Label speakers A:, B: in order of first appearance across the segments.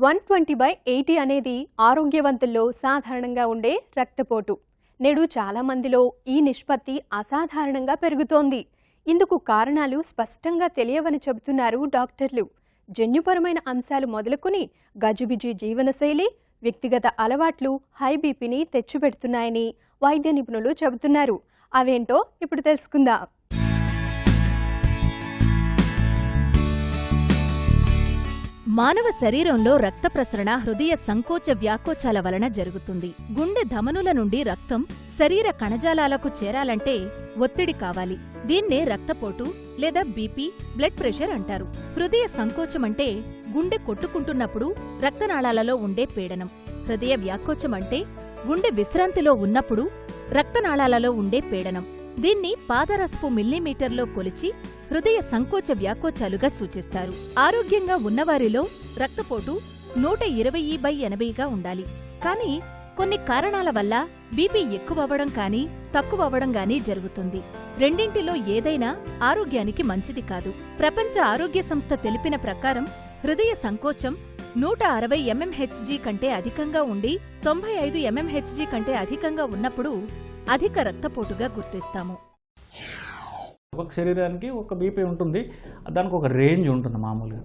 A: 120/80 అనేది ఆరోగ్యవంతుల్లో సాధారణంగా ఉండే రక్తపోటు. నేడు చాలా మందిలో ఈ నిష్పత్తి అసాధారణంగా పెరుగుతోంది. ఇందుకు కారణాలు స్పష్టంగా తెలియవని చెబుతున్నారు డాక్టర్లు. జన్యుపరమైన అంశాలు మొదలుకొని గజిబిజి జీవనశైలి, వ్యక్తిగత అలవాట్లు హై బీపీని తెచ్చిపెడుతున్నాయని వైద్య నిపుణులు చెబుతున్నారు. అవేంటో ఇప్పుడు తెలుసుకుందాం.
B: మానవ శరీరంలో రక్త ప్రసరణ హృదయ సంకోచ వ్యాకోచాల వలన జరుగుతుంది. గుండె ధమనుల నుండి రక్తం శరీర కణజాలాలకు చేరాలంటే ఒత్తిడి కావాలి. దీన్నే రక్తపోటు లేదా బీపీ, బ్లడ్ ప్రెషర్ అంటారు. హృదయ సంకోచం అంటే గుండె కొట్టుకుంటున్నప్పుడు రక్తనాళాలలో ఉండే పీడనం. హృదయ వ్యాకోచం అంటే గుండె విశ్రాంతిలో ఉన్నప్పుడు రక్తనాళాలలో ఉండే పీడనం. దీన్ని పాదరసపు మిల్లీమీటర్లో కొలిచి హృదయ సంకోచ వ్యాకోచాలుగా సూచిస్తారు. ఆరోగ్యంగా ఉన్నవారిలో రక్తపోటు 120/80గా ఉండాలి. కానీ కొన్ని కారణాల వల్ల బీపీ ఎక్కువవడం కానీ తక్కువవడం గానీ జరుగుతుంది. రెండింటిలో ఏదైనా ఆరోగ్యానికి మంచిది కాదు. ప్రపంచ ఆరోగ్య సంస్థ తెలిపిన ప్రకారం హృదయ సంకోచం 160 mmHg కంటే అధికంగా ఉండి 95 mmHg కంటే అధికంగా ఉన్నప్పుడు అధిక రక్తపోటుగా గుర్తిస్తాము.
C: ఒక శరీరానికి ఒక బీపీ ఉంటుంది, దానికి ఒక రేంజ్ ఉంటుంది. మామూలుగా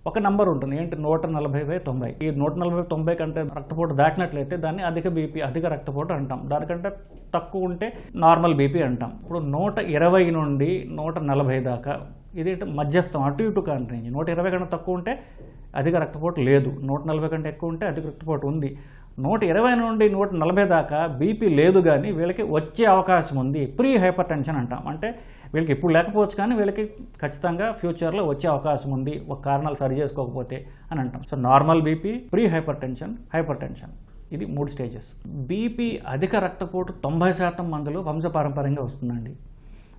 C: ఒక నంబర్ ఉంటుంది, ఏంటి 140/90. ఈ 140/90 కంటే రక్తపోటు దాటినట్లయితే దాన్ని అధిక బీపీ, అధిక రక్తపోటు అంటాం. దానికంటే తక్కువ ఉంటే నార్మల్ బీపీ అంటాం. ఇప్పుడు 120 నుండి 140 దాకా ఇది మధ్యస్థం, అటు ఇటు కాని రేంజ్. 120 కంటే తక్కువ ఉంటే అధిక రక్తపోటు లేదు, 140 కంటే ఎక్కువ ఉంటే అధిక రక్తపోటు ఉంది. 120 నుండి 140 దాకా బీపీ లేదు, కానీ వీళ్ళకి వచ్చే అవకాశం ఉంది. ప్రీ హైపర్ టెన్షన్ అంటాం. అంటే వీళ్ళకి ఇప్పుడు లేకపోవచ్చు, కానీ వీళ్ళకి ఖచ్చితంగా ఫ్యూచర్లో వచ్చే అవకాశం ఉంది ఒక కారణాలు సరి చేసుకోకపోతే అని అంటాం. So normal BP, pre hyper tension, hyper tension, ఇది 3 స్టేజెస్. బీపీ అధిక రక్తపోటు 90% మందిలో వంశపారంపర్యంగా వస్తుందండి.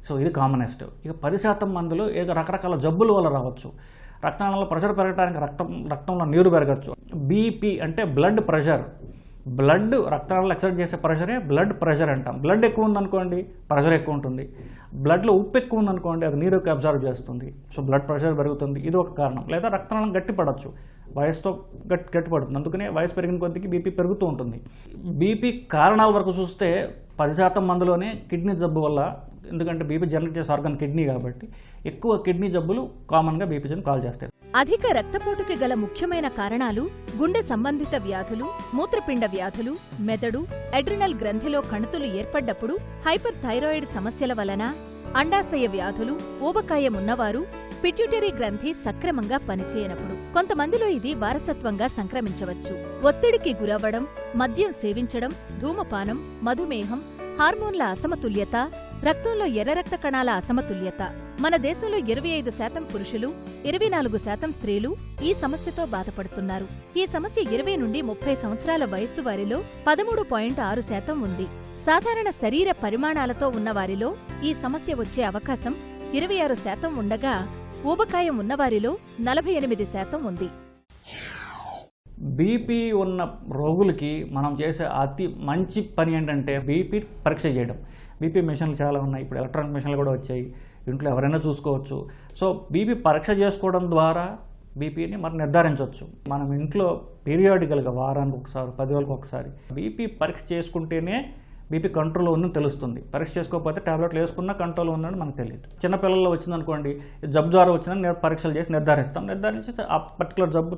C: సో ఇది కామనెస్ట్. ఇక 10% మందిలో ఏదో రకరకాల జబ్బుల వల్ల రావచ్చు. రక్తనాళాల్లో ప్రెషర్ పెరగడానికి రక్తంలో నీరు పెరగచ్చు. బీపీ అంటే బ్లడ్ ప్రెషర్. బ్లడ్ రక్తనాళాలు ఎక్సర్ట్ చేసే ప్రెషరే బ్లడ్ ప్రెషర్ అంటాం. బ్లడ్ ఎక్కువ ఉందనుకోండి ప్రెషర్ ఎక్కువ ఉంటుంది. బ్లడ్లో ఉప్పు ఎక్కువ ఉందనుకోండి అది నీరు అబ్జర్వ్ చేస్తుంది. సో బ్లడ్ ప్రెషర్ పెరుగుతుంది, ఇది ఒక కారణం. లేదా రక్తనాళం గట్టిపడవచ్చు, వయసుతో గట్టిపడుతుంది. అందుకనే వయసు పెరిగిన కొద్దికి బీపీ పెరుగుతూ ఉంటుంది. బీపీ కారణాల వరకు చూస్తే 10% మందిలోనే కిడ్నీ జబ్బు వల్ల, ఎందుకంటే బీపీ జనరేట్ చేసే ఆర్గన్ కిడ్నీ కాబట్టి ఎక్కువ కిడ్నీ జబ్బులు కామన్గా బీపీని కాల్ చేస్తాయి.
B: అధిక రక్తపోటుకి గల ముఖ్యమైన కారణాలు గుండె సంబంధిత వ్యాధులు, మూత్రపిండ వ్యాధులు, మెదడు, అడ్రినల్ గ్రంథిలో కణుతులు ఏర్పడ్డప్పుడు, హైపర్ థైరాయిడ్ సమస్యల వలన, అండాశయ వ్యాధులు, ఊబకాయం ఉన్నవారు, పిట్యూటరీ గ్రంథి సక్రమంగా పనిచేయనప్పుడు. కొంతమందిలో ఇది వారసత్వంగా సంక్రమించవచ్చు. ఒత్తిడికి గురవ్వడం, మద్యం సేవించడం, ధూమపానం, మధుమేహం, హార్మోన్ల అసమతుల్యత, రక్తంలో ఎర్ర రక్త కణాల అసమతుల్యత. మన దేశంలో 25% పురుషులు, 24% స్త్రీలు ఈ సమస్యతో బాధపడుతున్నారు. ఈ సమస్య 20 నుండి 30 సంవత్సరాల వయస్సు వారిలో 13.6% ఉంది. సాధారణ శరీర పరిమాణాలతో ఉన్నవారిలో ఈ సమస్య వచ్చే అవకాశం 26% ఉండగా, ఊబకాయం ఉన్నవారిలో 48% ఉంది.
C: బీపీ ఉన్న రోగులకి మనం చేసే అతి మంచి పని ఏంటంటే బీపీ పరీక్ష చేయడం. బీపీ మిషన్లు చాలా ఉన్నాయి, ఇప్పుడు ఎలక్ట్రానిక్ మిషన్లు కూడా వచ్చాయి, ఇంట్లో ఎవరైనా చూసుకోవచ్చు. సో బీపీ పరీక్ష చేసుకోవడం ద్వారా బీపీని మనం నిర్ధారించవచ్చు. మనం ఇంట్లో పీరియాడికల్గా వారానికి ఒకసారి, 10 రోజులకు ఒకసారి బీపీ పరీక్ష చేసుకుంటేనే బీపీ కంట్రోల్లో ఉందని తెలుస్తుంది. పరీక్ష చేసుకోకపోతే టాబ్లెట్లు వేసుకున్నా కంట్రోల్లో ఉందని మనకు తెలియదు. చిన్నపిల్లల్లో వచ్చిందనుకోండి, జబ్బు ద్వారా వచ్చిందని పరీక్షలు చేసి నిర్ధారించి ఆ పర్టికులర్ జబ్బు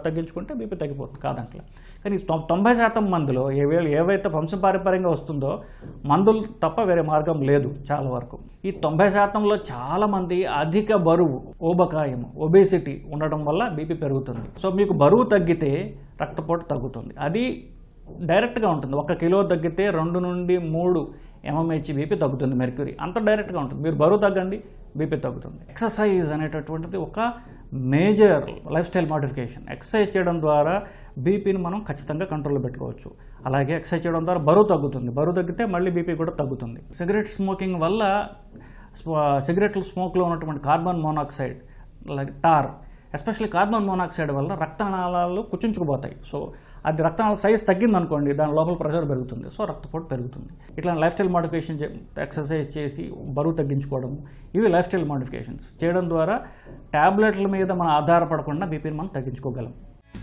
C: తగ్గించుకుంటే బీపీ తగ్గిపోతుంది, కాదంటలే. కానీ 90% మందిలో ఏవైతే వంశపారంపర్యంగా వస్తుందో మందులు తప్ప వేరే మార్గం లేదు చాలా వరకు. ఈ 90%లో చాలామంది అధిక బరువు, ఊబకాయం, ఒబేసిటీ ఉండడం వల్ల బీపీ పెరుగుతుంది. సో మీకు బరువు తగ్గితే రక్తపోటు తగ్గుతుంది. అది డైరెక్ట్గా ఉంటుంది. 1 కిలో తగ్గితే 2 నుండి 3 mmHg బీపీ తగ్గుతుంది, మెర్క్యూరీ. అంత డైరెక్ట్గా ఉంటుంది. మీరు బరువు తగ్గండి, బీపీ తగ్గుతుంది. ఎక్సర్సైజ్ అనేటటువంటిది ఒక major life style modification. Exercise చేయడం ద్వారా బీపీని మనం ఖచ్చితంగా కంట్రోల్లో పెట్టుకోవచ్చు. అలాగే ఎక్సర్సైజ్ చేయడం ద్వారా బరువు తగ్గుతుంది. బరువు తగ్గితే మళ్ళీ బీపీ కూడా తగ్గుతుంది. సిగరెట్ స్మోకింగ్ వల్ల సిగరెట్లు స్మోక్లో ఉన్నటువంటి కార్బన్ మోనాక్సైడ్, అలాగే టార్, ఎస్పెషల్లీ కార్బన్ మోనాక్సైడ్ వల్ల రక్తనాళాలు కుచించుకుపోతాయి. సో అది రక్తనాళ సైజ్ తగ్గిందనుకోండి, దాని లోపల ప్రెషర్ పెరుగుతుంది, సో రక్తపోటు పెరుగుతుంది. ఇట్లా లైఫ్ స్టైల్ మోడిఫికేషన్, ఎక్సర్సైజ్ చేసి బరువు తగ్గించుకోవడం, ఇవి లైఫ్ స్టైల్ మోడిఫికేషన్స్ చేయడం ద్వారా ట్యాబ్లెట్ల మీద మనం ఆధారపడకుండా బీపీని మనం తగ్గించుకోగలం.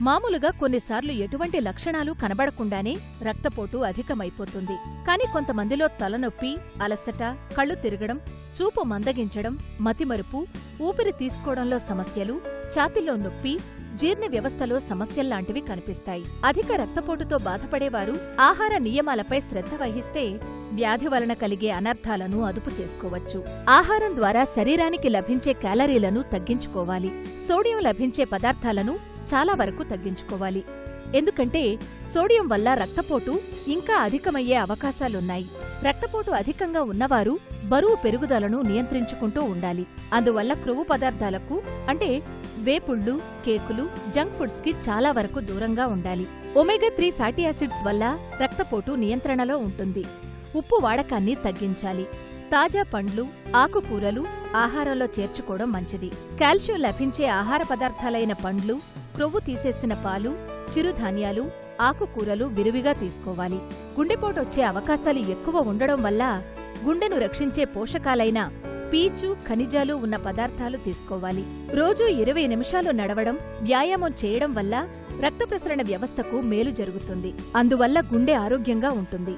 B: మామూలుగా కొన్నిసార్లు ఎటువంటి లక్షణాలు కనబడకుండానే రక్తపోటు అధికమైపోతుంది. కాని కొంతమందిలో తలనొప్పి, అలసట, కళ్ళు తిరగడం, చూపు మందగించడం, మతిమరుపు, ఊపిరి తీసుకోవడంలో సమస్యలు, ఛాతీలో నొప్పి, జీర్ణ వ్యవస్థలో సమస్యల్లాంటివి కనిపిస్తాయి. అధిక రక్తపోటుతో బాధపడేవారు ఆహార నియమాలపై శ్రద్ధ వహిస్తే వ్యాధి వలన కలిగే అనర్థాలను అదుపు చేసుకోవచ్చు. ఆహారం ద్వారా శరీరానికి లభించే క్యాలరీలను తగ్గించుకోవాలి. సోడియం లభించే పదార్థాలను చాలా వరకు తగ్గించుకోవాలి. ఎందుకంటే సోడియం వల్ల రక్తపోటు ఇంకా అధికమయ్యే అవకాశాలున్నాయి. రక్తపోటు అధికంగా ఉన్నవారు బరువు పెరుగుదలను నియంత్రించుకుంటూ ఉండాలి. అందువల్ల క్రొవ్వు పదార్థాలకు అంటే వేపుళ్లు, కేకులు, జంక్ ఫుడ్స్ కి చాలా వరకు దూరంగా ఉండాలి. ఒమేగా-3 ఫ్యాటీ యాసిడ్స్ వల్ల రక్తపోటు నియంత్రణలో ఉంటుంది. ఉప్పు వాడకాన్ని తగ్గించాలి. తాజా పండ్లు, ఆకుకూరలు ఆహారంలో చేర్చుకోవడం మంచిది. కాల్షియం లభించే ఆహార పదార్థాలైన పండ్లు, క్రొవ్వు తీసేసిన పాలు, చిరుధాన్యాలు, ఆకుకూరలు విరివిగా తీసుకోవాలి. గుండెపోటొచ్చే అవకాశాలు ఎక్కువ ఉండడం వల్ల గుండెను రక్షించే పోషకాలైన పీచు, ఖనిజాలు ఉన్న పదార్థాలు తీసుకోవాలి. రోజూ 20 నిమిషాలు నడవడం, వ్యాయామం చేయడం వల్ల రక్త ప్రసరణ వ్యవస్థకు మేలు జరుగుతుంది. అందువల్ల గుండె ఆరోగ్యంగా ఉంటుంది.